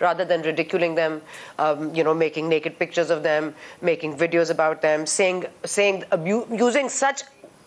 rather than ridiculing them, making naked pictures of them, making videos about them, using such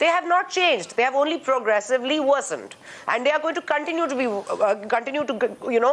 they have not changed, they have only progressively worsened and they are going to continue to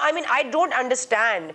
I mean I don't understand,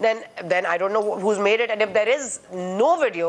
then I don't know who's made it, and if there is no video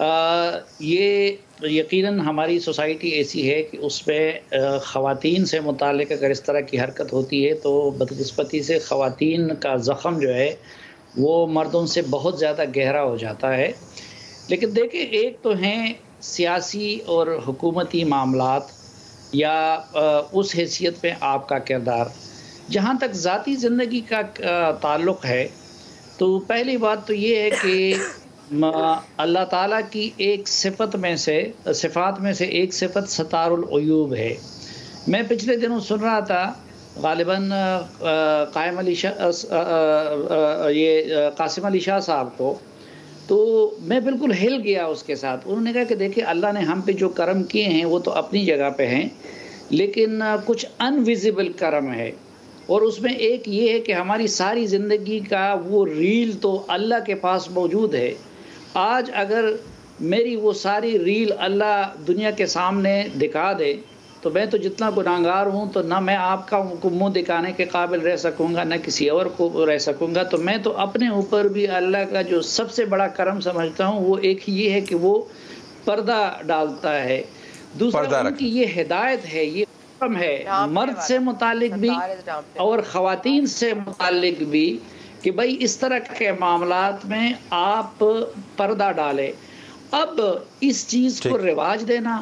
یہ یقیناً ہماری society ایسی ہے کہ اس میں خواتین سے متعلق اگر اس طرح کی حرکت ہوتی ہے تو بدقسمتی سے خواتین کا زخم جو ہے وہ مردوں سے بہت زیادہ گہرا ہو جاتا ہے. لیکن دیکھیں، ایک تو ہیں سیاسی اور حکومتی معاملات یا اس حیثیت پہ آپ کا کردار. جہاں تک ذاتی زندگی کا تعلق ہے تو پہلی بات تو یہ ہے کہ اللہ تعالیٰ کی ایک صفات میں سے ایک صفت ستار العیوب ہے. میں پچھلے دنوں سن رہا تھا غالباً قاسم علی شاہ صاحب کو، تو میں بالکل ہل گیا اس کے ساتھ. انہوں نے کہا کہ دیکھیں، اللہ نے ہم پہ جو کرم کیے ہیں وہ تو اپنی جگہ پہ ہیں، لیکن کچھ انویزیبل کرم ہے، اور اس میں ایک یہ ہے کہ ہماری ساری زندگی کا وہ ریل تو اللہ کے پاس موجود ہے. آج اگر میری وہ ساری ریل اللہ دنیا کے سامنے دکھا دے تو میں تو جتنا گناہگار ہوں تو نہ میں آپ کا منہ دکھانے کے قابل رہ سکوں گا، نہ کسی اور کو رہ سکوں گا. تو میں تو اپنے اوپر بھی اللہ کا جو سب سے بڑا کرم سمجھتا ہوں وہ ایک یہ ہے کہ وہ پردہ ڈالتا ہے. دوسرا ان کی یہ ہدایت ہے، یہ حکم ہے مرد سے متعلق بھی اور خواتین سے متعلق بھی کہ بھائی اس طرح کے معاملات میں آپ پردہ ڈالیں. اب اس چیز کو رواج دینا،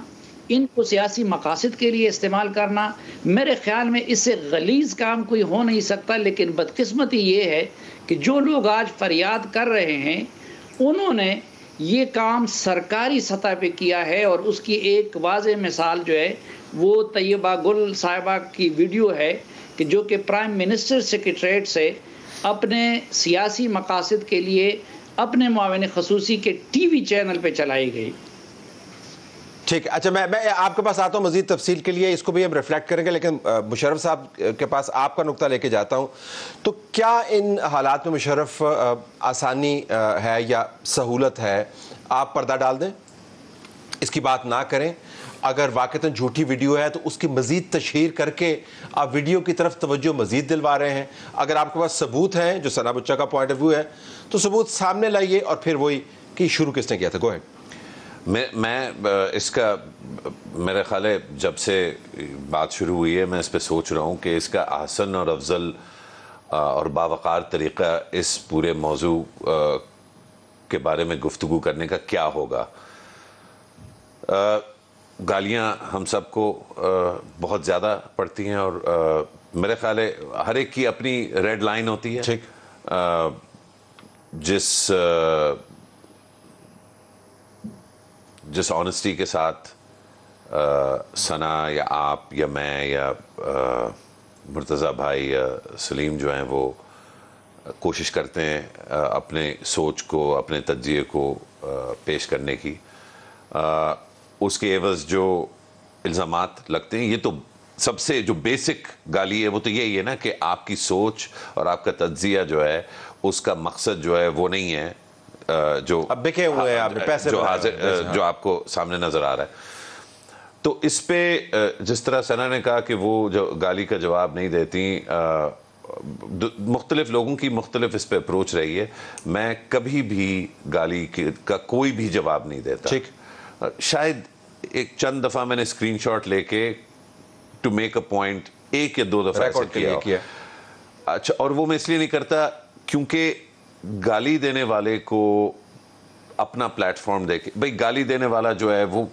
ان کو سیاسی مقاصد کے لیے استعمال کرنا، میرے خیال میں اس سے غلیظ کام کوئی ہو نہیں سکتا. لیکن بدقسمتی یہ ہے کہ جو لوگ آج فریاد کر رہے ہیں انہوں نے یہ کام سرکاری سطح پہ کیا ہے، اور اس کی ایک واضح مثال جو ہے وہ طیبہ گل صاحبہ کی ویڈیو ہے کہ جو کہ پرائم منسٹر سیکریٹریٹ سے اپنے سیاسی مقاصد کے لیے اپنے معاون خصوصی کے ٹی وی چینل پہ چلائی گئی. ٹھیک ہے، اچھا میں آپ کے پاس آتا ہوں مزید تفصیل کے لیے، اس کو بھی ہم ریفلیکٹ کریں گے، لیکن مشرف صاحب کے پاس آپ کا نقطہ لے کے جاتا ہوں. تو کیا ان حالات میں مشرف آسانی ہے یا سہولت ہے آپ پردہ ڈال دیں، اس کی بات نہ کریں؟ اگر واقعتاً جھوٹی ویڈیو ہے تو اس کی مزید تشہیر کر کے آپ ویڈیو کی طرف توجہ مزید دلوا رہے ہیں. اگر آپ کے پاس ثبوت ہیں، جو ثنا بچہ کا پوائنٹ آف ویو ہے، تو ثبوت سامنے لائیے، اور پھر وہی کہ شروع کس نے کیا تھا. گو ہیڈ. میں اس کا میرے خیال ہے جب سے بات شروع ہوئی ہے میں اس پہ سوچ رہا ہوں کہ اس کا احسن اور افضل اور باوقار طریقہ اس پورے موضوع کے بارے میں گفتگو کرنے کا کیا ہوگا. گالیاں ہم سب کو بہت زیادہ پڑتی ہیں، اور میرے خیال ہے ہر ایک کی اپنی ریڈ لائن ہوتی ہے. جس آنیسٹی کے ساتھ ثنا یا آپ یا میں یا مرتضیٰ بھائی یا سلیم جو ہیں وہ کوشش کرتے ہیں اپنے سوچ کو، اپنے تجزیے کو پیش کرنے کی، اس کے عوض جو الزامات لگتے ہیں، یہ تو سب سے جو بیسک گالی ہے وہ تو یہی ہے نا کہ آپ کی سوچ اور آپ کا تجزیہ جو ہے اس کا مقصد جو ہے وہ نہیں ہے جو اب بکے ہوئے ہیں، آپ نے پیسے جو آپ کو سامنے نظر آ رہا ہے. تو اس پہ جس طرح ثنا نے کہا کہ وہ جو گالی کا جواب نہیں دیتی، مختلف لوگوں کی مختلف اس پہ اپروچ رہی ہے. میں کبھی بھی گالی کا کوئی بھی جواب نہیں دیتا. ٹھیک، شاید ایک چند دفعہ میں نے اسکرین شاٹ لے کے ٹو میک اے پوائنٹ ایک یا دو دفعہ ایسے کیا. اچھا، اور وہ میں اس لیے نہیں کرتا کیونکہ گالی دینے والے کو اپنا پلیٹ فارم دے کے، بھئی گالی دینے والا جو ہے وہ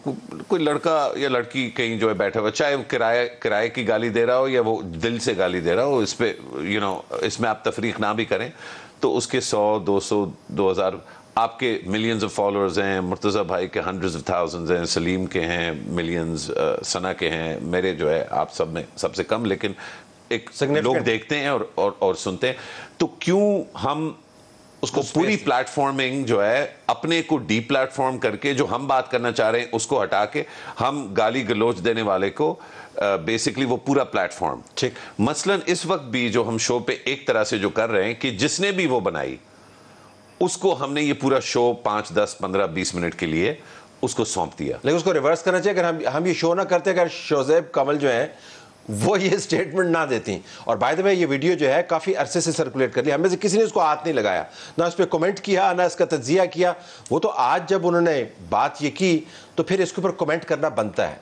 کوئی لڑکا یا لڑکی کہیں جو ہے بیٹھا ہوا، چاہے وہ کرائے کی گالی دے رہا ہو یا وہ دل سے گالی دے رہا ہو، اس پہ اس میں آپ تفریق نہ بھی کریں تو اس کے 100 200 2000 آپ کے ملینز آف فالوورز ہیں، مرتضیٰ بھائی کے ہنڈریڈز آف تھاؤزنڈز ہیں، سلیم کے ہیں ملینز، ثنا کے ہیں، میرے جو ہے آپ سب میں سب سے کم، لیکن ایک لوگ دیکھتے ہیں اور سنتے ہیں. تو کیوں ہم اس کو پوری پلیٹ فارمنگ جو ہے اپنے کو ڈی پلیٹ فارم کر کے جو ہم بات کرنا چاہ رہے ہیں اس کو ہٹا کے ہم گالی گلوچ دینے والے کو بیسکلی وہ پورا پلیٹ فارم. ٹھیک، مثلاً اس وقت بھی جو ہم شو پہ ایک طرح سے جو کر رہے ہیں کہ جس نے بھی وہ بنائی اس کو ہم نے یہ پورا شو 5 10 15 20 منٹ کے لیے اس کو سونپ دیا. لیکن اس کو ریورس کرنا چاہیے. اگر ہم یہ شو نہ کرتے، اگر شوزیب کمل جو ہیں وہ یہ سٹیٹمنٹ نہ دیتی. اور بائی دا وے یہ ویڈیو جو ہے کافی عرصے سے سرکولیٹ کر لی, ہمیں سے کسی نے اس کو ہاتھ نہیں لگایا, نہ اس پہ کمنٹ کیا, نہ اس کا تجزیہ کیا. وہ تو آج جب انہوں نے بات یہ کی تو پھر اس کے اوپر کمنٹ کرنا بنتا ہے.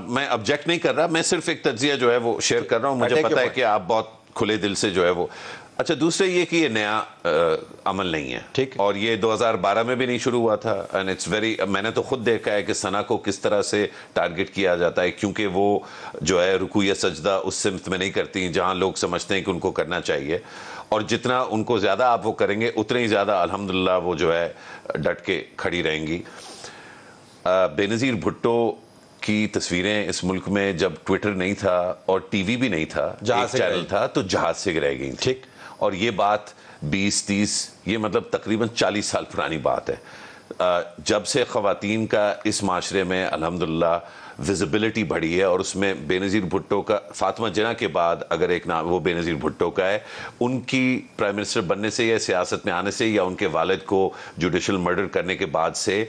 میں آبجیکٹ نہیں کر رہا, میں صرف ایک تجزیہ جو ہے وہ شیئر کر رہا ہوں. مجھے پتا ہے کہ آپ بہت کھلے دل سے جو ہے وہ. اچھا, دوسرے یہ کہ یہ نیا عمل نہیں ہے, ٹھیک, اور یہ 2012 میں بھی نہیں شروع ہوا تھا. اینڈ اٹس ویری, میں نے تو خود دیکھا ہے کہ ثنا کو کس طرح سے ٹارگٹ کیا جاتا ہے, کیونکہ وہ جو ہے رکوع یا سجدہ اس سمت میں نہیں کرتی جہاں لوگ سمجھتے ہیں کہ ان کو کرنا چاہیے, اور جتنا ان کو زیادہ آپ وہ کریں گے اتنے ہی زیادہ الحمدللہ وہ جو ہے ڈٹ کے کھڑی رہیں گی. بے نظیر بھٹو کی تصویریں اس ملک میں جب ٹویٹر نہیں تھا اور ٹی وی بھی نہیں تھا, ایک چینل تھا, تو جہاز سے گرائی گئی, ٹھیک. اور یہ بات 20-30 یہ مطلب تقریباً 40 سال پرانی بات ہے. جب سے خواتین کا اس معاشرے میں الحمدللہ ویزیبلٹی بڑھی ہے, اور اس میں بے نظیر بھٹو کا, فاطمہ جناح کے بعد اگر ایک نام وہ بے نظیر بھٹو کا ہے, ان کی پرائم منسٹر بننے سے یا سیاست میں آنے سے یا ان کے والد کو جوڈیشل مرڈر کرنے کے بعد سے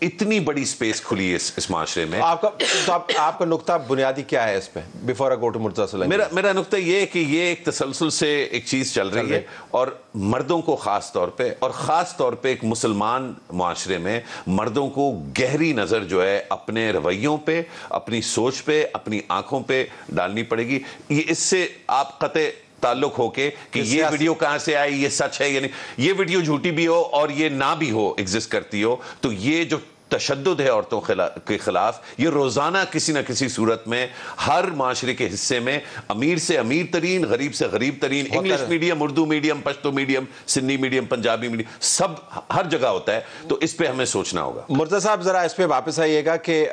اتنی بڑی سپیس کھلی ہے اس معاشرے میں. آپ کا نقطہ بنیادی کیا ہے اس پہ, before I go to Murtaza Saleemi? میرا نقطہ یہ ہے کہ یہ ایک تسلسل سے ایک چیز چل رہی ہے, اور مردوں کو خاص طور پہ, اور خاص طور پہ ایک مسلمان معاشرے میں مردوں کو گہری نظر جو ہے اپنے رویوں پہ, اپنی سوچ پہ, اپنی آنکھوں پہ ڈالنی پڑے گی. یہ اس سے آپ قطع تعلق ہو کے کہ یہ ویڈیو کہاں سے آئی, یہ سچ ہے یا نہیں. یہ ویڈیو جھوٹی بھی ہو اور یہ نہ بھی ہو, ایگزسٹ کرتی ہو, تو یہ جو تشدد ہے عورتوں کے خلاف, یہ روزانہ کسی نہ کسی صورت میں ہر معاشرے کے حصے میں امیر سے امیر ترین, غریب سے غریب ترین, English medium, Urdu medium, Pashto medium, Sindhi medium, Punjabi medium, سب ہر جگہ ہوتا ہے. تو اس پہ ہمیں سوچنا ہوگا. مرتضیٰ صاحب ذرا اس پہ واپس آئیے گا کہ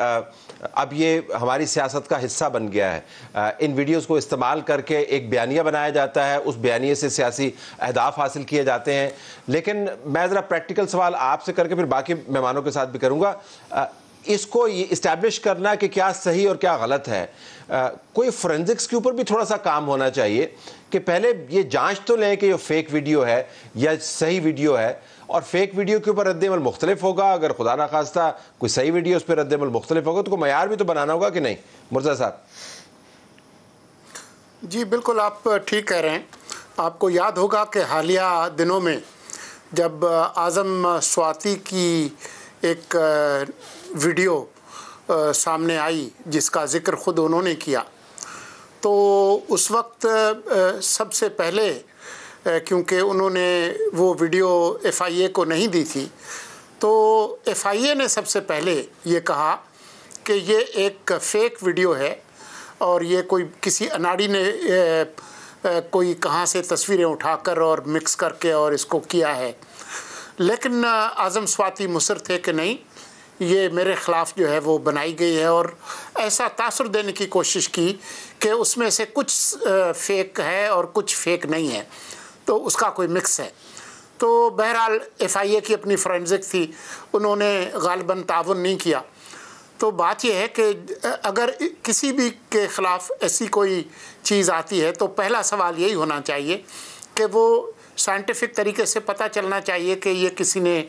اب یہ ہماری سیاست کا حصہ بن گیا ہے. ان ویڈیوز کو استعمال کر کے ایک بیانیہ بنایا جاتا ہے, اس بیانیے سے سیاسی اہداف حاصل کیے جاتے ہیں. لیکن میں ذرا پریکٹیکل سوال آپ سے کر کے پھر باقی مہمانوں کے ساتھ بھی کروں گا. اس کو یہ اسٹیبلش کرنا کہ کیا صحیح اور کیا غلط ہے, کوئی فورینزکس کے اوپر بھی تھوڑا سا کام ہونا چاہیے کہ پہلے یہ جانچ تو لیں کہ یہ فیک ویڈیو ہے یا صحیح ویڈیو ہے, اور فیک ویڈیو کے اوپر رد عمل مختلف ہوگا. اگر خدا نخواستہ کوئی صحیح ویڈیو اس پہ رد عمل مختلف ہوگا تو کوئی معیار بھی تو بنانا ہوگا کہ نہیں. مرتضیٰ صاحب. جی بالکل آپ ٹھیک کہہ رہے ہیں. آپ کو یاد ہوگا کہ حالیہ دنوں میں جب اعظم سواتی کی ایک ویڈیو سامنے آئی جس کا ذکر خود انہوں نے کیا, تو اس وقت سب سے پہلے, کیونکہ انہوں نے وہ ویڈیو ایف آئی اے کو نہیں دی تھی, تو ایف آئی اے نے سب سے پہلے یہ کہا کہ یہ ایک فیک ویڈیو ہے اور یہ کوئی کسی اناڑی نے کوئی کہاں سے تصویریں اٹھا کر اور مکس کر کے اور اس کو کیا ہے. لیکن اعظم سواتی مصر تھے کہ نہیں, یہ میرے خلاف جو ہے وہ بنائی گئی ہے, اور ایسا تاثر دینے کی کوشش کی کہ اس میں سے کچھ فیک ہے اور کچھ فیک نہیں ہے, تو اس کا کوئی مکس ہے. تو بہرحال ایف آئی اے کی اپنی فورینزک تھی, انہوں نے غالباً تعاون نہیں کیا. تو بات یہ ہے کہ اگر کسی بھی کے خلاف ایسی کوئی چیز آتی ہے تو پہلا سوال یہی ہونا چاہیے کہ وہ سائنٹیفک طریقے سے پتہ چلنا چاہیے کہ یہ کسی نے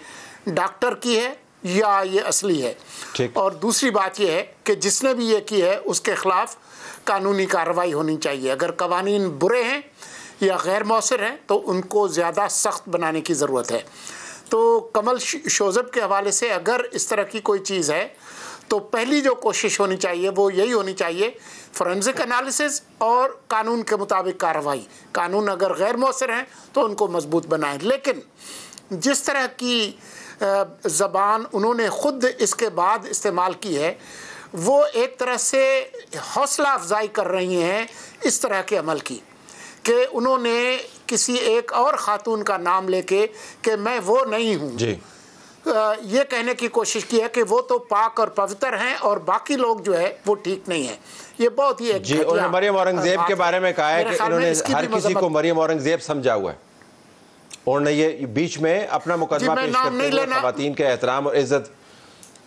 ڈاکٹر کی ہے یا یہ اصلی ہے. اور دوسری بات یہ ہے کہ جس نے بھی یہ کی ہے اس کے خلاف قانونی کارروائی ہونی چاہیے. اگر قوانین برے ہیں یا غیر مؤثر ہیں تو ان کو زیادہ سخت بنانے کی ضرورت ہے. تو کمل شوذب کے حوالے سے اگر اس طرح کی کوئی چیز ہے تو پہلی جو کوشش ہونی چاہیے وہ یہی ہونی چاہیے, فورینزک انالیسز اور قانون کے مطابق کارروائی. قانون اگر غیر مؤثر ہیں تو ان کو مضبوط بنائیں. لیکن جس طرح کی زبان انہوں نے خود اس کے بعد استعمال کی ہے, وہ ایک طرح سے حوصلہ افزائی کر رہی ہیں اس طرح کے عمل کی, کہ انہوں نے کسی ایک اور خاتون کا نام لے کے کہ میں وہ نہیں ہوں, یہ کہنے کی کوشش کی ہے کہ وہ تو پاک اور پوتر ہیں اور باقی لوگ جو ہے وہ ٹھیک نہیں ہیں. یہ بہت ہی ایک انہوں نے مریم اورنگزیب کے بارے میں کہا ہے کہ انہوں نے ہر کسی کو مریم اورنگزیب سمجھا ہوا ہے. انہوں نے یہ بیچ میں اپنا مقدمہ پیش کرتے ہوئے خواتین کے احترام اور عزت,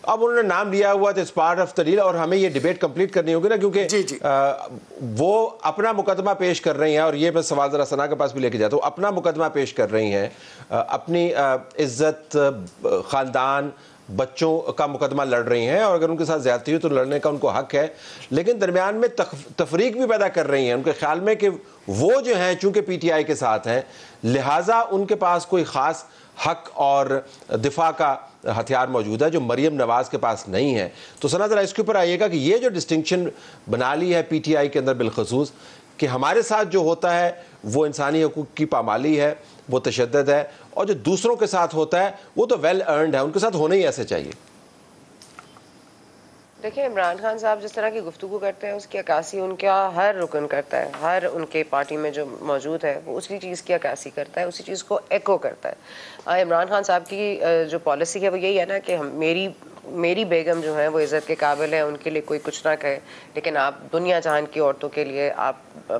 اب انہوں نے نام لیا ہوا تو اٹس پارٹ آف دلیل, اور ہمیں یہ ڈیبیٹ کمپلیٹ کرنی ہوگی نا, کیونکہ وہ اپنا مقدمہ پیش کر رہی ہیں. اور یہ میں سوال ذرا ثنا کے پاس بھی لے کے جاتا ہوں, اپنا مقدمہ پیش کر رہی ہیں, اپنی عزت, خاندان, بچوں کا مقدمہ لڑ رہی ہیں اور اگر ان کے ساتھ زیادتی ہوئی تو لڑنے کا ان کو حق ہے، لیکن درمیان میں تفریق بھی پیدا کر رہی ہیں ان کے خیال میں کہ وہ جو ہیں چونکہ پی ٹی آئی کے ساتھ ہیں لہٰذا ان کے پاس کوئی خاص حق اور دفاع کا ہتھیار موجود ہے جو مریم نواز کے پاس نہیں ہے۔ تو سنا ذرا اس کے اوپر آئیے گا کہ یہ جو ڈسٹنکشن بنا لی ہے پی ٹی آئی کے اندر بالخصوص کہ ہمارے ساتھ جو ہوتا ہے وہ انسانی حقوق کی پامالی ہے، وہ تشدد ہے، اور جو دوسروں کے ساتھ ہوتا ہے وہ تو ویل ارنڈ ہے، ان کے ساتھ ہونا ہی ایسے چاہیے۔ دیکھیں عمران خان صاحب جس طرح کی گفتگو کرتے ہیں اس کی عکاسی ان کا ہر رکن کرتا ہے، ہر ان کے پارٹی میں جو موجود ہے وہ اسی چیز کی عکاسی کرتا ہے، اسی چیز کو ایکو کرتا ہے۔ عمران خان صاحب کی جو پالیسی ہے وہ یہی ہے نا کہ میری بیگم جو ہیں وہ عزت کے قابل ہیں، ان کے لیے کوئی کچھ نہ کہے، لیکن آپ دنیا جہان کی عورتوں کے لیے آپ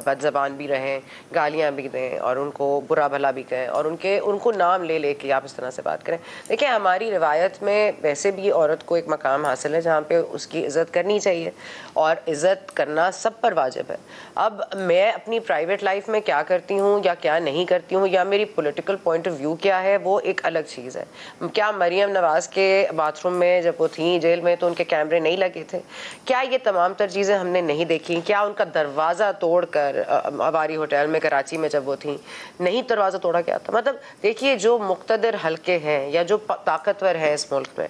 بد زبان بھی رہیں، گالیاں بھی دیں اور ان کو برا بھلا بھی کہیں اور ان کو نام لے لے کے آپ اس طرح سے بات کریں۔ دیکھیں ہماری روایت میں ویسے بھی عورت کو ایک مقام حاصل ہے جہاں پہ اس کی عزت کرنی چاہیے اور عزت کرنا سب پر واجب ہے۔ اب میں اپنی پرائیویٹ لائف میں کیا کرتی ہوں یا کیا نہیں کرتی ہوں یا میری پولیٹیکل پوائنٹ آف ویو کیا ہے وہ ایک الگ چیز ہے۔ کیا مریم نواز کے باتھ روم میں جب وہ تھیں جیل میں تو ان کے کیمرے نہیں لگے تھے؟ کیا یہ تمام تر چیزیں ہم نے نہیں دیکھی؟ کیا ان کا دروازہ توڑ کر ہماری ہوٹل میں کراچی میں جب وہ تھیں نہیں دروازہ توڑا گیا تھا؟ مطلب دیکھیے جو مقتدر حلقے ہیں یا جو طاقتور ہیں اس ملک میں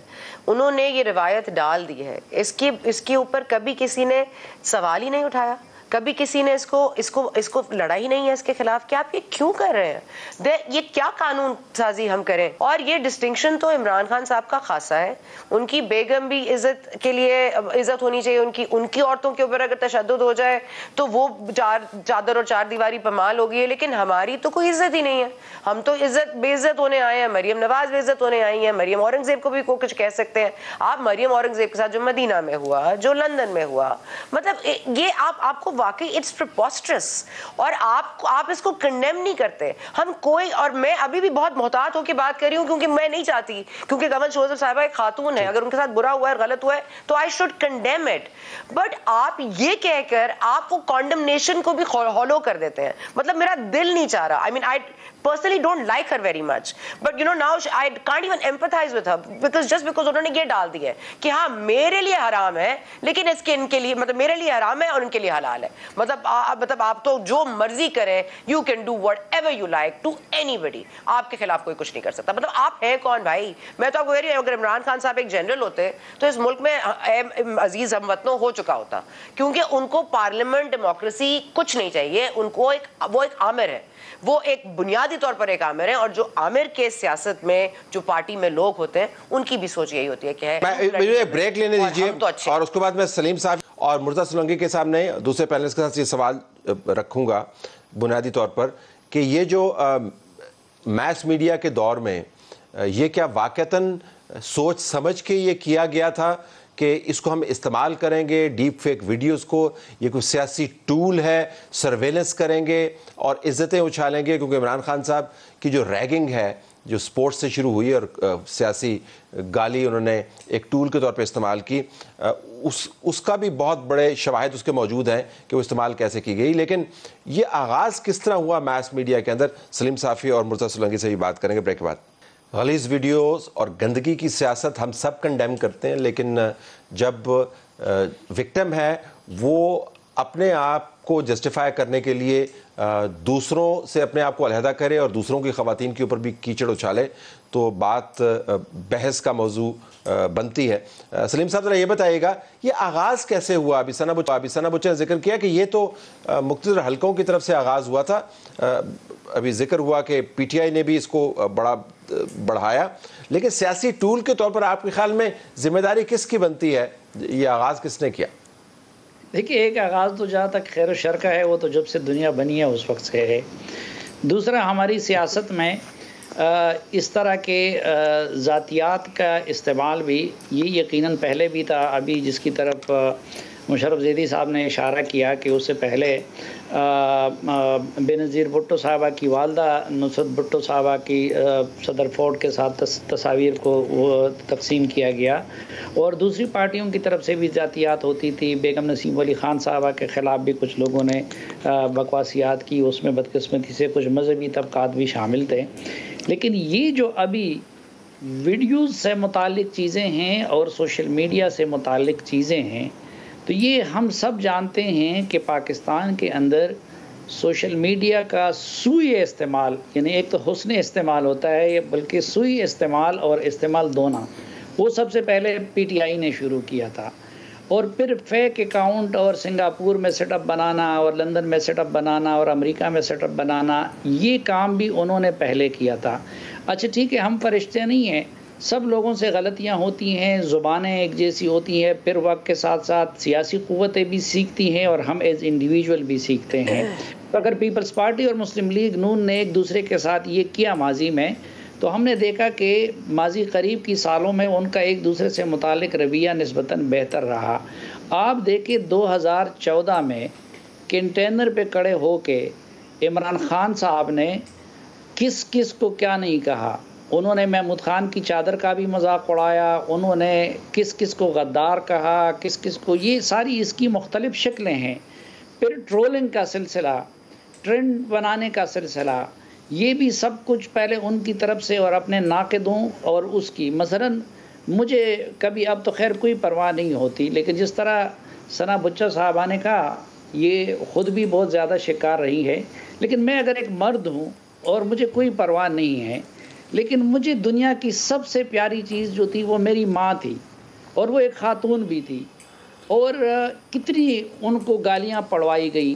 انہوں نے یہ روایت ڈال دی ہے، اس کے اوپر کبھی کسی نے سوال ہی نہیں اٹھایا، کبھی کسی نے اس کو لڑائی نہیں ہے اس کے خلاف کہ آپ یہ کیوں کر رہے ہیں، یہ کیا قانون سازی ہم کریں۔ اور یہ ڈسٹنکشن تو عمران خان صاحب کا خاصا ہے، ان کی بیگم بھی عزت کے لیے عزت ہونی چاہیے، ان کی عورتوں کے اوپر اگر تشدد ہو جائے تو وہ چادر اور چار دیواری پمال ہوگی ہے، لیکن ہماری تو کوئی عزت ہی نہیں ہے، ہم تو بے عزت ہونے آئے ہیں۔ مریم نواز بے عزت ہونے آئی ہیں، مریم اورنگزیب کو بھی کچھ کہہ سکتے ہیں آپ، مریم اورنگزیب کے ساتھ جو مدینہ میں ہوا، جو لندن میں ہوا، مطلب یہ آپ کو واقعی اٹس پریپوسٹرس اور آپ اس کو کنڈیم نہیں کرتے۔ ہم کوئی، اور میں ابھی بھی بہت محتاط ہو کے بات کر رہی ہوں کیونکہ میں نہیں چاہتی، کیونکہ کمل شوذر صاحبہ ایک خاتون ہے، اگر ان کے ساتھ برا ہوا ہے غلط ہوا ہے تو I should condemn it, but آپ یہ کہہ کر آپ وہ کانڈمنیشن کو بھی ہالو کر دیتے ہیں۔ مطلب میرا دل نہیں چاہ رہا، I personally don't like her very much, but now I can't even empathize with her just because انہوں نے یہ ڈال دیا ہے کہ ہاں میرے لیے حرام ہے لیکن ان کے لیے مطلب میرے لیے حرام ہے اور ان کے لیے حلال ہے، مطلب آپ تو جو مرضی کریں، you can do whatever you like to anybody، آپ کے خلاف کوئی کچھ نہیں کر سکتا۔ مطلب آپ ہیں کون بھائی؟ میں تو آپ کو کہہ رہی ہوں اگر عمران خان صاحب ایک جنرل ہوتے تو اس ملک میں عزیز ہم وطنوں ہو چکا ہوتا، کیونکہ ان کو پارلیمنٹ ڈیموکریسی کچھ نہیں چاہیے، ان کو وہ ایک آمر ہے، وہ ایک بنیادی طور پر ایک آمر ہے، اور جو آمر کے سیاست میں جو پارٹی میں لوگ ہوتے ہیں ان کی بھی سوچ یہی ہوتی ہے کہ مجھے بریک لینے دیجیے اور اس کے بعد میں سلیم صاحب اور مرزا سولنگی کے سامنے دوسرے پینلسٹ کے ساتھ یہ سوال رکھوں گا بنیادی طور پر کہ یہ جو میس میڈیا کے دور میں یہ کیا واقعتاً سوچ سمجھ کے یہ کیا گیا تھا کہ اس کو ہم استعمال کریں گے ڈیپ فیک ویڈیوز کو، یہ کوئی سیاسی ٹول ہے، سرویلنس کریں گے اور عزتیں اچھالیں گے؟ کیونکہ عمران خان صاحب کی جو ریگنگ ہے جو سپورٹس سے شروع ہوئی اور سیاسی گالی انہوں نے ایک ٹول کے طور پہ استعمال کی، اس کا بھی بہت بڑے شواہد اس کے موجود ہیں کہ وہ استعمال کیسے کی گئی، لیکن یہ آغاز کس طرح ہوا میس میڈیا کے اندر؟ سلیم صافی اور مرزا سولنگی سے بھی بات کریں گے بریک کے بعد۔ غلیظ ویڈیوز اور گندگی کی سیاست ہم سب کنڈیم کرتے ہیں، لیکن جب وکٹم ہے وہ اپنے آپ کو جسٹیفائی کرنے کے لیے دوسروں سے اپنے آپ کو علیحدہ کرے اور دوسروں کی خواتین کے اوپر بھی کیچڑ اچھالے تو بات بحث کا موضوع بنتی ہے۔ سلیم صاحب ذرا یہ بتائیے گا یہ آغاز کیسے ہوا؟ ابھی ثنا بچہ نے ذکر کیا کہ یہ تو مقتدر حلقوں کی طرف سے آغاز ہوا تھا، ابھی ذکر ہوا کہ پی ٹی آئی نے بھی اس کو بڑھایا، لیکن سیاسی ٹول کے طور پر آپ کے خیال میں ذمہ داری کس کی بنتی ہے؟ یہ آغاز کس نے کیا؟ دیکھیے ایک آغاز تو جہاں تک خیر و شر کا ہے وہ تو جب سے دنیا بنی ہے اس وقت سے ہے۔ دوسرا ہماری سیاست میں اس طرح کے ذاتیات کا استعمال بھی یہ یقیناً پہلے بھی تھا، ابھی جس کی طرف مشرف زیدی صاحب نے اشارہ کیا کہ اس سے پہلے بے نظیر بھٹو صاحبہ کی والدہ نصرت بھٹو صاحبہ کی صدر فورڈ کے ساتھ تصاویر کو وہ تقسیم کیا گیا، اور دوسری پارٹیوں کی طرف سے بھی ذاتیات ہوتی تھی۔ بیگم نسیم علی خان صاحبہ کے خلاف بھی کچھ لوگوں نے بکواسیات کی، اس میں بدقسمتی سے کچھ مذہبی طبقات بھی شامل تھے۔ لیکن یہ جو ابھی ویڈیوز سے متعلق چیزیں ہیں اور سوشل میڈیا سے متعلق چیزیں ہیں، تو یہ ہم سب جانتے ہیں کہ پاکستان کے اندر سوشل میڈیا کا سوئی استعمال، یعنی ایک تو حسن استعمال ہوتا ہے بلکہ سوئی استعمال اور استعمال دونوں، وہ سب سے پہلے پی ٹی آئی نے شروع کیا تھا، اور پھر فیک اکاؤنٹ اور سنگاپور میں سیٹ اپ بنانا اور لندن میں سیٹ اپ بنانا اور امریکہ میں سیٹ اپ بنانا، یہ کام بھی انہوں نے پہلے کیا تھا۔ اچھا ٹھیک ہے، ہم فرشتے نہیں ہیں، سب لوگوں سے غلطیاں ہوتی ہیں، زبانیں ایک جیسی ہوتی ہیں، پھر وقت کے ساتھ ساتھ سیاسی قوتیں بھی سیکھتی ہیں اور ہم ایز انڈیویجول بھی سیکھتے ہیں۔ اگر پیپلز پارٹی اور مسلم لیگ نون نے ایک دوسرے کے ساتھ یہ کیا ماضی میں، تو ہم نے دیکھا کہ ماضی قریب کی سالوں میں ان کا ایک دوسرے سے متعلق رویہ نسبتاً بہتر رہا۔ آپ دیکھیں 2014 میں کنٹینر پہ کھڑے ہو کے عمران خان صاحب نے کس کس کو کیا نہیں کہا، انہوں نے محمود خان کی چادر کا بھی مذاق اڑایا، انہوں نے کس کس کو غدار کہا، کس کس کو، یہ ساری اس کی مختلف شکلیں ہیں۔ پھر ٹرولنگ کا سلسلہ، ٹرینڈ بنانے کا سلسلہ، یہ بھی سب کچھ پہلے ان کی طرف سے اور اپنے ناقدوں اور اس کی، مثلاً مجھے کبھی، اب تو خیر کوئی پرواہ نہیں ہوتی، لیکن جس طرح ثنا بچہ صاحبہ نے کہا، یہ خود بھی بہت زیادہ شکار رہی ہے، لیکن میں اگر ایک مرد ہوں اور مجھے کوئی پرواہ نہیں ہے، لیکن مجھے دنیا کی سب سے پیاری چیز جو تھی وہ میری ماں تھی، اور وہ ایک خاتون بھی تھی، اور کتنی ان کو گالیاں پڑوائی گئی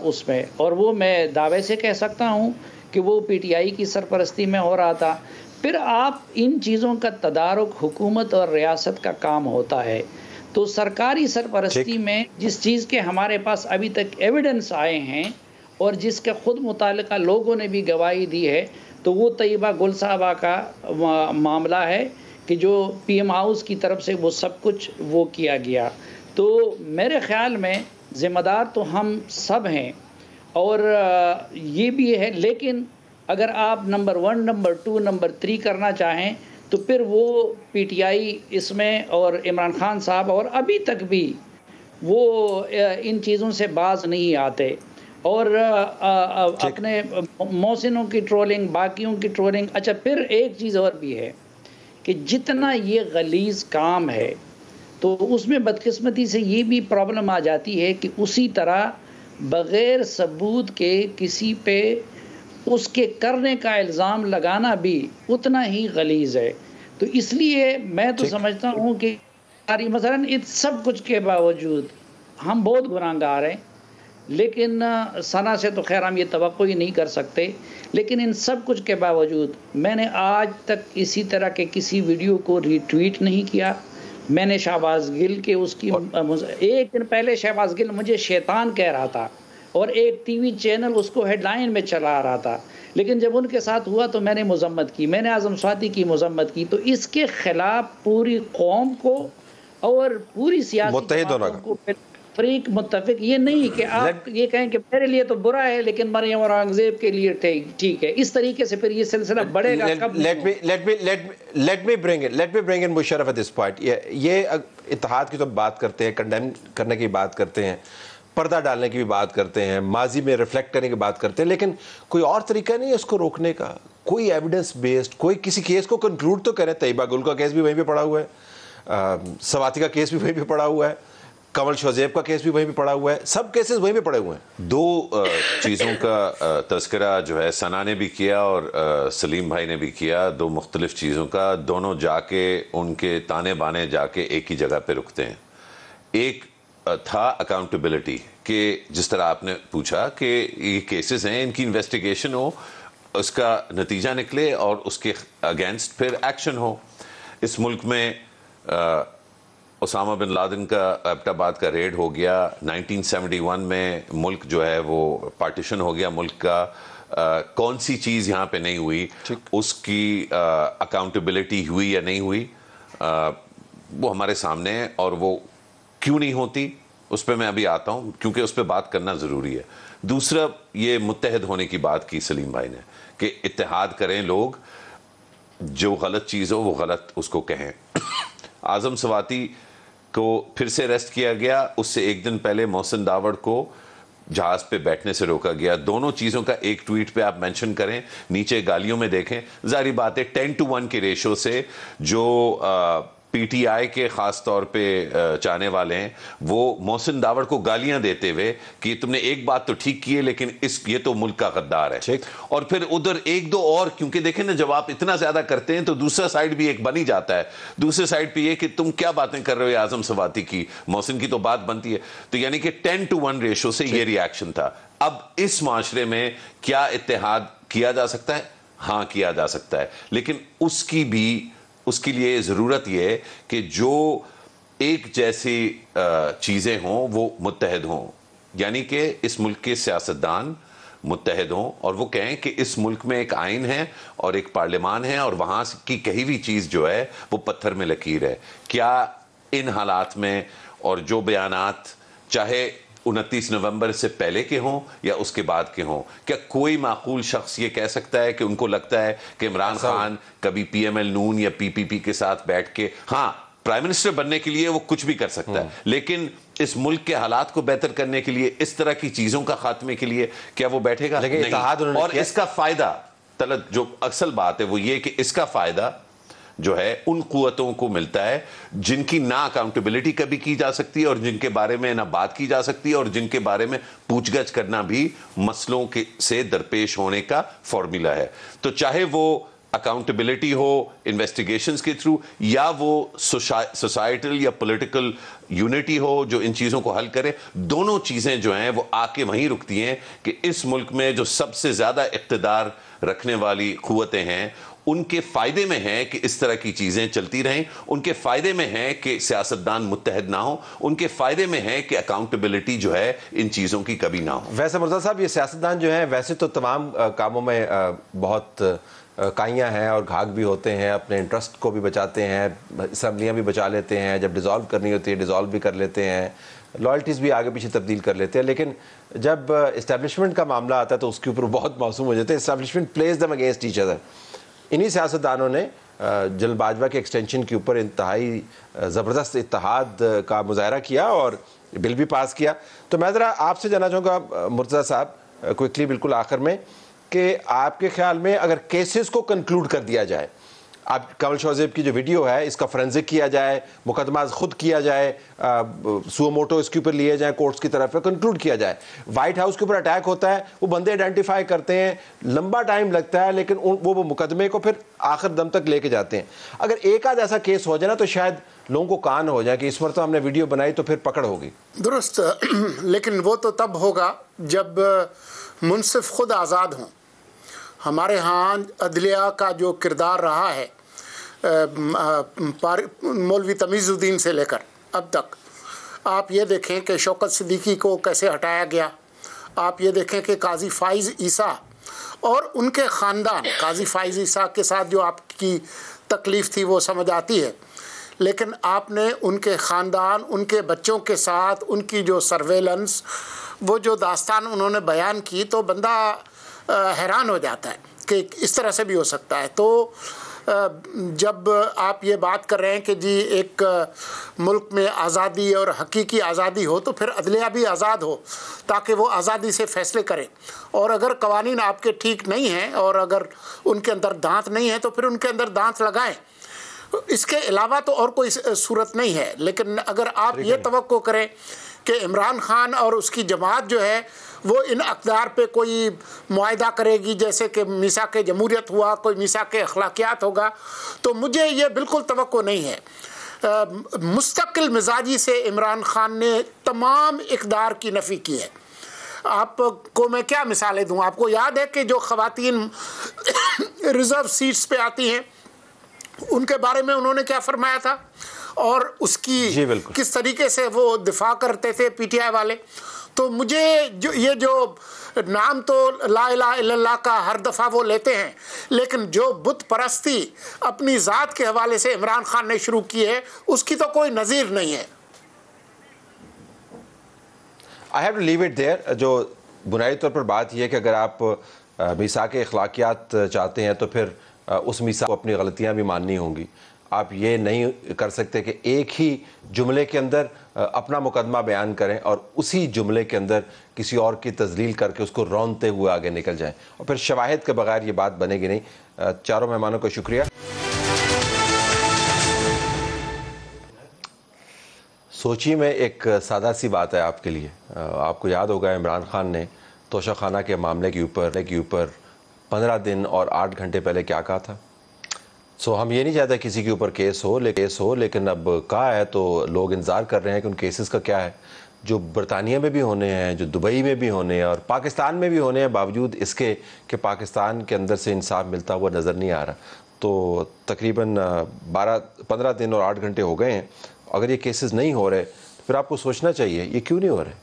اس میں، اور وہ میں دعوے سے کہہ سکتا ہوں کہ وہ پی ٹی آئی کی سرپرستی میں ہو رہا تھا۔ پھر آپ ان چیزوں کا تدارک حکومت اور ریاست کا کام ہوتا ہے، تو سرکاری سرپرستی میں جس چیز کے ہمارے پاس ابھی تک ایویڈنس آئے ہیں اور جس کے خود متعلقہ لوگوں نے بھی گواہی دی ہے، تو وہ طیبہ گل صاحبہ کا معاملہ ہے کہ جو پی ایم ہاؤس کی طرف سے وہ سب کچھ وہ کیا گیا۔ تو میرے خیال میں ذمہ دار تو ہم سب ہیں، اور یہ بھی ہے، لیکن اگر آپ نمبر 1، نمبر 2، نمبر 3 کرنا چاہیں تو پھر وہ پی ٹی آئی اس میں اور عمران خان صاحب اور ابھی تک بھی وہ ان چیزوں سے باز نہیں آتے، اور اپنے محسنوں کی ٹرولنگ، باقیوں کی ٹرولنگ۔ اچھا پھر ایک چیز اور بھی ہے کہ جتنا یہ غلیظ کام ہے تو اس میں بدقسمتی سے یہ بھی پرابلم آ جاتی ہے کہ اسی طرح بغیر ثبوت کے کسی پہ اس کے کرنے کا الزام لگانا بھی اتنا ہی غلیظ ہے۔ تو اس لیے میں تو سمجھتا ہوں کہ مثلاً اس سب کچھ کے باوجود ہم بہت گناہگار ہیں، لیکن ثنا سے تو خیر ہم یہ توقع ہی نہیں کر سکتے، لیکن ان سب کچھ کے باوجود میں نے آج تک اسی طرح کے کسی ویڈیو کو ری ٹویٹ نہیں کیا۔ میں نے شہباز گل کے اس کی ایک دن پہلے شہباز گل مجھے شیطان کہہ رہا تھا، اور ایک ٹی وی چینل اس کو ہیڈ لائن میں چلا رہا تھا، لیکن جب ان کے ساتھ ہوا تو میں نے مذمت کی، میں نے اعظم سواتی کی مذمت کی۔ تو اس کے خلاف پوری قوم کو اور پوری سیاسی جماعتوں کو فریق متفق، یہ نہیں کہ آپ یہ کہیں کہ میرے لیے تو برا ہے لیکن مریم اور اورنگزیب کے لیے ٹھیک ہے، اس طریقے سے پھر یہ سلسلہ بڑھے گا۔ Let me bring in Musharraf at this point۔ یہ اتحاد کی تو بات کرتے ہیں، کنڈیم کرنے کی بات کرتے ہیں، پردہ ڈالنے کی بھی بات کرتے ہیں، ماضی میں ریفلیکٹ کرنے کی بات کرتے ہیں، لیکن کوئی اور طریقہ نہیں ہے اس کو روکنے کا، کوئی ایویڈنس بیسڈ، کوئی کسی کیس کو کنکلوڈ تو کرے۔ طیبہ گل کا کیس بھی وہیں پہ پڑا ہوا ہے، سواتی کا کیس بھی وہیں پہ پڑا ہوا ہے، کمل شوزیب کا کیس بھی وہیں پہ پڑا ہوا ہے، سب کیسز وہیں پہ پڑے ہوئے ہیں۔ دو چیزوں کا تذکرہ جو ہے ثنا نے بھی کیا اور سلیم بھائی نے بھی کیا، دو مختلف چیزوں کا، دونوں جا کے ان کے تانے بانے جا کے ایک ہی جگہ پہ رکتے ہیں۔ ایک تھا اکاؤنٹیبلٹی، کہ جس طرح آپ نے پوچھا کہ یہ کیسز ہیں، ان کی انویسٹیگیشن ہو، اس کا نتیجہ نکلے اور اس کے اگینسٹ پھر ایکشن ہو۔ اس ملک میں اسامہ بن لادن کا ایبٹ آباد کا ریڈ ہو گیا، 1971 میں ملک جو ہے وہ پارٹیشن ہو گیا ملک کا، کون سی چیز یہاں پہ نہیں ہوئی، اس کی اکاؤنٹیبلٹی ہوئی یا نہیں ہوئی، وہ ہمارے سامنے ہے، اور وہ کیوں نہیں ہوتی اس پہ میں ابھی آتا ہوں، کیونکہ اس پہ بات کرنا ضروری ہے۔ دوسرا یہ متحد ہونے کی بات کی سلیم بھائی نے، کہ اتحاد کریں لوگ، جو غلط چیز ہو وہ غلط اس کو کہیں۔ اعظم سواتی کو پھر سے اریسٹ کیا گیا، اس سے ایک دن پہلے محسن داوڑ کو جہاز پہ بیٹھنے سے روکا گیا. دونوں چیزوں کا ایک ٹویٹ پہ آپ مینشن کریں, نیچے گالیوں میں دیکھیں. ظاہری بات ہے 10-1 کے ریشو سے جو پی ٹی آئی کے خاص طور پہ چاہنے والے ہیں وہ محسن داوڑ کو گالیاں دیتے ہوئے کہ تم نے ایک بات تو ٹھیک کی ہے لیکن یہ تو ملک کا غدار ہے. اور پھر ادھر ایک دو اور, کیونکہ دیکھیں نا جب آپ اتنا زیادہ کرتے ہیں تو دوسرا سائیڈ بھی ایک بن ہی جاتا ہے. دوسرے سائیڈ پہ یہ کہ تم کیا باتیں کر رہے ہو اعظم سواتی کی, محسن کی تو بات بنتی ہے. تو یعنی کہ 10-1 ریشو سے یہ ریاکشن تھا. اب اس معاشرے میں کیا اتحاد کیا جا سکتا ہے؟ ہاں کیا جا سکتا ہے, لیکن اس کے لیے ضرورت یہ ہے کہ جو ایک جیسی چیزیں ہوں وہ متحد ہوں. یعنی کہ اس ملک کے سیاستدان متحد ہوں اور وہ کہیں کہ اس ملک میں ایک آئین ہے اور ایک پارلیمان ہے اور وہاں کی کہی ہوئی چیز جو ہے وہ پتھر میں لکیر ہے. کیا ان حالات میں اور جو بیانات چاہے 29 نومبر سے پہلے کے ہوں یا اس کے بعد کے ہوں, کیا کوئی معقول شخص یہ کہہ سکتا ہے کہ ان کو لگتا ہے کہ عمران خان کبھی پی ایم ایل نون یا پی پی پی کے ساتھ بیٹھ کے, ہاں پرائم منسٹر بننے کے لیے وہ کچھ بھی کر سکتا ہے, لیکن اس ملک کے حالات کو بہتر کرنے کے لیے, اس طرح کی چیزوں کا خاتمے کے لیے کیا وہ بیٹھے گا؟ نہیں. اور اس کا فائدہ جو اصل بات ہے وہ یہ کہ اس کا فائدہ جو ہے ان قوتوں کو ملتا ہے جن کی نہ اکاؤنٹیبلٹی کبھی کی جا سکتی ہے اور جن کے بارے میں نہ بات کی جا سکتی ہے اور جن کے بارے میں پوچھ گچھ کرنا بھی مسئلوں سے درپیش ہونے کا فارمولا ہے. تو چاہے وہ اکاؤنٹیبلٹی ہو انویسٹیگیشنز کے تھرو یا وہ سوسائٹل یا پولیٹیکل یونٹی ہو جو ان چیزوں کو حل کرے, دونوں چیزیں جو ہیں وہ آ کے وہیں رکتی ہیں کہ اس ملک میں جو سب سے زیادہ اقتدار رکھنے والی قوتیں ہیں ان کے فائدے میں ہے کہ اس طرح کی چیزیں چلتی رہیں, ان کے فائدے میں ہے کہ سیاستدان متحد نہ ہوں, ان کے فائدے میں ہے کہ اکاؤنٹیبلٹی جو ہے ان چیزوں کی کبھی نہ ہو. ویسے مرتضیٰ صاحب یہ سیاستدان جو ہیں ویسے تو تمام کاموں میں بہت کائیاں ہیں اور گھاگ بھی ہوتے ہیں, اپنے انٹرسٹ کو بھی بچاتے ہیں, اسمبلیاں بھی بچا لیتے ہیں, جب ڈیزالو کرنی ہوتی ہے ڈیزالو بھی کر لیتے ہیں, لائلٹیز بھی آگے پیچھے تبدیل کر لیتے ہیں, لیکن جب اسٹیبلشمنٹ کا معاملہ آتا ہے تو اس کے اوپر بہت معصوم ہو جاتے ہیں. Establishment please them against each other. انہی سیاستدانوں نے جنرل باجوہ کے ایکسٹینشن کے اوپر انتہائی زبردست اتحاد کا مظاہرہ کیا اور بل بھی پاس کیا. تو میں ذرا آپ سے جاننا چاہوں گا مرتضیٰ صاحب کوئکلی بالکل آخر میں کہ آپ کے خیال میں اگر کیسز کو کنکلوڈ کر دیا جائے, آپ کمل شوزیب کی جو ویڈیو ہے اس کا فرنزک کیا جائے, مقدمہ خود کیا جائے, سو موٹو اس کے اوپر لیے جائیں کورٹس کی طرف, کنکلوڈ کیا جائے, وائٹ ہاؤس کے اوپر اٹیک ہوتا ہے, وہ بندے آئیڈینٹیفائی کرتے ہیں, لمبا ٹائم لگتا ہے لیکن وہ مقدمے کو پھر آخر دم تک لے کے جاتے ہیں. اگر ایک آدھ ایسا کیس ہو جائے نا تو شاید لوگوں کو کان ہو جائے کہ اس مرتبہ ہم نے ویڈیو بنائی تو پھر پکڑ ہوگی. درست, لیکن وہ تو تب ہوگا جب منصف خود آزاد ہوں. ہمارے ہاں عدلیہ کا جو کردار رہا ہے مولوی تمیز الدین سے لے کر اب تک, آپ یہ دیکھیں کہ شوکت صدیقی کو کیسے ہٹایا گیا, آپ یہ دیکھیں کہ قاضی فائز عیسیٰ اور ان کے خاندان, قاضی فائز عیسیٰ کے ساتھ جو آپ کی تکلیف تھی وہ سمجھ آتی ہے, لیکن آپ نے ان کے خاندان, ان کے بچوں کے ساتھ ان کی جو سرویلنس, وہ جو داستان انہوں نے بیان کی تو بندہ حیران ہو جاتا ہے کہ اس طرح سے بھی ہو سکتا ہے. تو جب آپ یہ بات کر رہے ہیں کہ جی ایک ملک میں آزادی اور حقیقی آزادی ہو تو پھر عدلیہ بھی آزاد ہو تاکہ وہ آزادی سے فیصلے کریں, اور اگر قوانین آپ کے ٹھیک نہیں ہیں اور اگر ان کے اندر دانت نہیں ہے تو پھر ان کے اندر دانت لگائیں. اس کے علاوہ تو اور کوئی صورت نہیں ہے. لیکن اگر آپ یہ توقع کریں کہ عمران خان اور اس کی جماعت جو ہے وہ ان اقدار پہ کوئی معاہدہ کرے گی جیسے کہ میثاق جمہوریت ہوا, کوئی میثاق اخلاقیات ہوگا, تو مجھے یہ بالکل توقع نہیں ہے. مستقل مزاجی سے عمران خان نے تمام اقدار کی نفی کی ہے. آپ کو میں کیا مثالیں دوں, آپ کو یاد ہے کہ جو خواتین ریزرو سیٹس پہ آتی ہیں ان کے بارے میں انہوں نے کیا فرمایا تھا اور اس کی کس طریقے سے وہ دفاع کرتے تھے پی ٹی آئی والے. تو مجھے یہ جو نام تو لا الہ الا اللہ کا ہر دفعہ وہ لیتے ہیں, لیکن جو بت پرستی اپنی ذات کے حوالے سے عمران خان نے شروع کی ہے اس کی تو کوئی نظیر نہیں ہے. I have to leave it there. جو بنیادی طور پر بات یہ ہے کہ اگر آپ میثاق اخلاقیات چاہتے ہیں تو پھر اس میثاق کو اپنی غلطیاں بھی ماننی ہوں گی. آپ یہ نہیں کر سکتے کہ ایک ہی جملے کے اندر اپنا مقدمہ بیان کریں اور اسی جملے کے اندر کسی اور کی تذلیل کر کے اس کو رونتے ہوئے آگے نکل جائیں، اور پھر شواہد کے بغیر یہ بات بنے گی نہیں۔ چاروں مہمانوں کو شکریہ۔ سوچی میں ایک سادہ سی بات ہے آپ کے لیے، آپ کو یاد ہوگا عمران خان نے توشہ خانہ کے معاملے کے اوپر 15 دن اور 8 گھنٹے پہلے کیا کہا تھا۔ ہم یہ نہیں چاہتے کسی کے اوپر کیس ہو، لیکن اب کہا ہے تو لوگ انتظار کر رہے ہیں کہ ان کیسز کا کیا ہے، جو برطانیہ میں بھی ہونے ہیں، جو دبئی میں بھی ہونے ہیں اور پاکستان میں بھی ہونے ہیں، باوجود اس کے کہ پاکستان کے اندر سے انصاف ملتا ہوا نظر نہیں آ رہا۔ تو تقریباً 15 دن اور 8 گھنٹے ہو گئے ہیں، اگر یہ کیسز نہیں ہو رہے تو پھر آپ کو سوچنا چاہیے یہ کیوں نہیں ہو رہے۔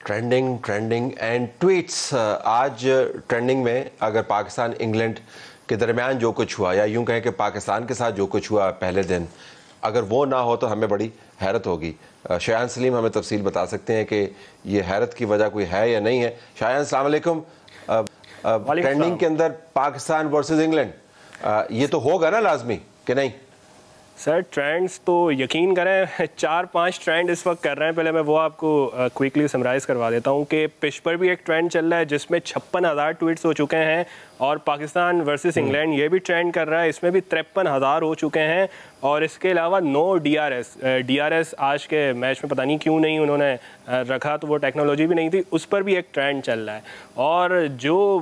Trending and tweets. آج ٹرینڈنگ میں اگر پاکستان انگلینڈ کے درمیان جو کچھ ہوا، یا یوں کہیں کہ پاکستان کے ساتھ جو کچھ ہوا پہلے دن، اگر وہ نہ ہو تو ہمیں بڑی حیرت ہوگی۔ شایان سلیم ہمیں تفصیل بتا سکتے ہیں کہ یہ حیرت کی وجہ کوئی ہے یا نہیں ہے۔ شایان السلام علیکم۔ ٹرینڈنگ کے اندر پاکستان ورسز انگلینڈ، یہ تو ہوگا نا لازمی کہ نہیں؟ سر ٹرینڈز تو یقین کریں 4-5 ٹرینڈ اس وقت کر رہے ہیں۔ پہلے میں وہ آپ کو کوئکلی سمرائز کروا دیتا ہوں کہ پچ پر بھی ایک ٹرینڈ چل رہا ہے جس میں 56,000 ٹویٹس ہو چکے ہیں، اور پاکستان ورسز انگلینڈ یہ بھی ٹرینڈ کر رہا ہے، اس میں بھی 53,000 ہو چکے ہیں، اور اس کے علاوہ نو ڈی آر ایس آج کے میچ میں پتہ نہیں کیوں نہیں انہوں نے رکھا، تو وہ ٹیکنالوجی بھی نہیں تھی، اس پر بھی ایک ٹرینڈ چل رہا ہے۔ اور جو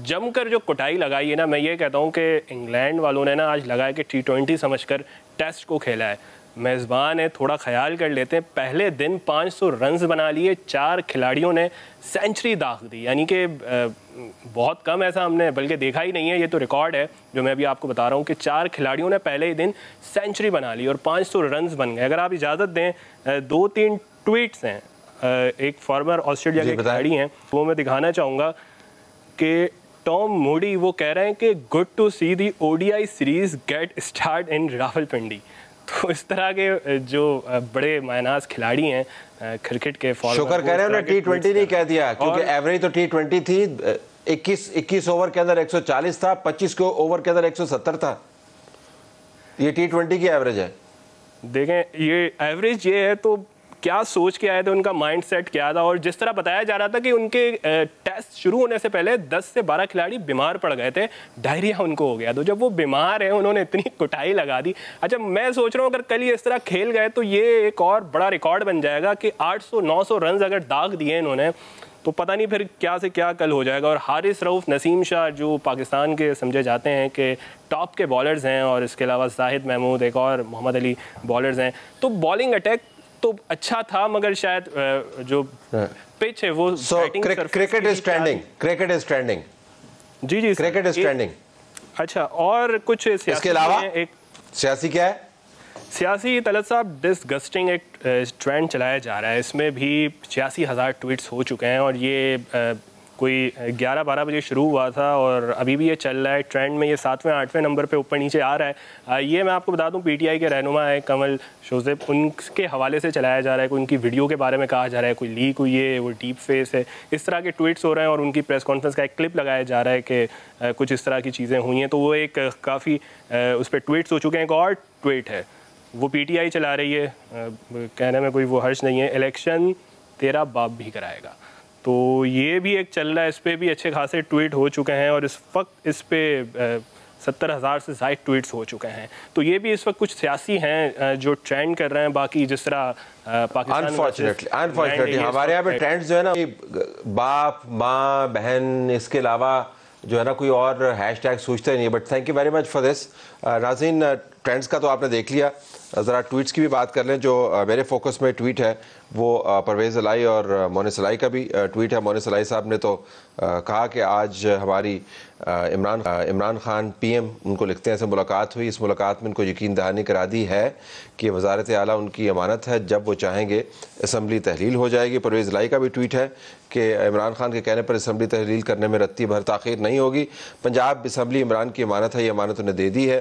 جم کر جو کٹائی لگائی ہے نا، میں یہ کہتا ہوں کہ انگلینڈ والوں نے نا آج لگایا کہ T20 سمجھ کر ٹیسٹ کو کھیلا ہے، میزبان ہے، تھوڑا خیال کر لیتے ہیں۔ پہلے دن 500 رنز بنا لیے، 4 کھلاڑیوں نے سینچری داغ دی، یعنی کہ بہت کم ایسا ہم نے بلکہ دیکھا ہی نہیں ہے، یہ تو ریکارڈ ہے جو میں ابھی آپ کو بتا رہا ہوں کہ 4 کھلاڑیوں نے پہلے ہی دن سینچری بنا لی اور 500 رنز بن گئے۔ اگر آپ اجازت دیں 2-3 ٹویٹس ہیں، ایک فارمر آسٹریلیا کے کھلاڑی ہیں، وہ میں دکھانا چاہوں گا کہ ٹام موڈی وہ کہہ رہے ہیں کہ good to see the ODI series get start in Rawalpindi. تو اس طرح کے جو بڑے معناز کھلاڑی ہیں کرکٹ کے، شکر کہہ رہے ہیں انہوں نے T20 نہیں کہہ دیا، کیونکہ ایوریج تو T20 تھی، 21 اوور کے اندر 140 تھا، 25 اوور کے اندر 170 تھا، یہ T20 کی ایوریج ہے۔ دیکھیں یہ ایوریج یہ ہے، تو کیا سوچ کے آئے تھے، ان کا مائنڈ سیٹ کیا تھا۔ اور جس طرح بتایا جا رہا تھا کہ ان کے ٹیسٹ شروع ہونے سے پہلے 10 سے 12 کھلاڑی بیمار پڑ گئے تھے، ڈائریا ان کو ہو گیا، تو جب وہ بیمار ہیں انہوں نے اتنی کٹائی لگا دی۔ اچھا میں سوچ رہا ہوں اگر کل یہ اس طرح کھیل گئے تو یہ ایک اور بڑا ریکارڈ بن جائے گا کہ 800-900 رنز اگر داغ دیے انہوں نے تو پتہ نہیں پھر کیا سے کیا کل ہو جائے گا۔ اور حارث رؤف، نسیم شاہ جو پاکستان کے سمجھے جاتے ہیں کہ ٹاپ کے بالرز ہیں، اور اس کے علاوہ زاہد محمود، ایک اور محمد علی بالرز ہیں، تو بالنگ اٹیک تو اچھا تھا، مگر شاید جو پچ ہے وہ کرکٹ از ٹرینڈنگ جی جی کرکٹ از ٹرینڈنگ۔ اچھا اور کچھ اس کے علاوہ ایک سیاسی کیا ہے؟ سیاسی طلعت صاحب ڈسگسٹنگ ایک ٹرینڈ چلایا جا رہا ہے، اس میں بھی 86,000 ٹویٹس ہو چکے ہیں، اور یہ کوئی 11-12 بجے شروع ہوا تھا اور ابھی بھی یہ چل رہا ہے ٹرینڈ میں، یہ 7ویں-8ویں نمبر پہ اوپر نیچے آ رہا ہے۔ یہ میں آپ کو بتا دوں PTI کے رہنما ہے کمل شوزب، ان کے حوالے سے چلایا جا رہا ہے، کوئی ان کی ویڈیو کے بارے میں کہا جا رہا ہے کوئی لیک ہوئی ہے، وہ ڈیپ فیس ہے، اس طرح کے ٹویٹس ہو رہے ہیں، اور ان کی پریس کانفرنس کا ایک کلپ لگایا جا رہا ہے کہ کچھ اس طرح کی چیزیں ہوئی ہیں، تو وہ ایک کافی اس پہ ٹویٹس ہو چکے ہیں۔ ایک اور ٹویٹ ہے وہ PTI چلا رہی ہے، کہنے میں کوئی وہ حرج نہیں ہے، الیکشن تیرا باپ بھی کرائے گا، تو یہ بھی ایک چل رہا ہے، اس پہ بھی اچھے خاصے ٹویٹ ہو چکے ہیں، اور اس وقت اس پہ 70,000 سے زائد ٹویٹس ہو چکے ہیں، تو یہ بھی اس وقت کچھ سیاسی ہیں جو ٹرینڈ کر رہے ہیں۔ باقی جس طرح پاکستان انفارچونیٹلی ہمارے یہاں پہ ٹرینڈز جو ہے نا باپ ماں بہن، اس کے علاوہ جو ہے نا کوئی اور ہیش ٹیگ سوچتے نہیں، but thank you very much for this. ناظرین ٹرینڈز کا تو آپ نے دیکھ لیا، ذرا ٹویٹس کی بھی بات کر لیں۔ جو میرے فوکس میں ٹویٹ ہے وہ پرویز الائی اور مونس الائی کا بھی ٹویٹ ہے۔ مونس الائی صاحب نے تو کہا کہ آج ہماری عمران خان PM ان کو لکھتے ہیں سے ملاقات ہوئی، اس ملاقات میں ان کو یقین دہانی کرا دی ہے کہ وزارت اعلیٰ ان کی امانت ہے، جب وہ چاہیں گے اسمبلی تحلیل ہو جائے گی۔ پرویز الائی کا بھی ٹویٹ ہے کہ عمران خان کے کہنے پر اسمبلی تحلیل کرنے میں رتی بھر تاخیر نہیں ہوگی، پنجاب اسمبلی عمران کی امانت ہے، یہ امانت انہیں دے دی ہے،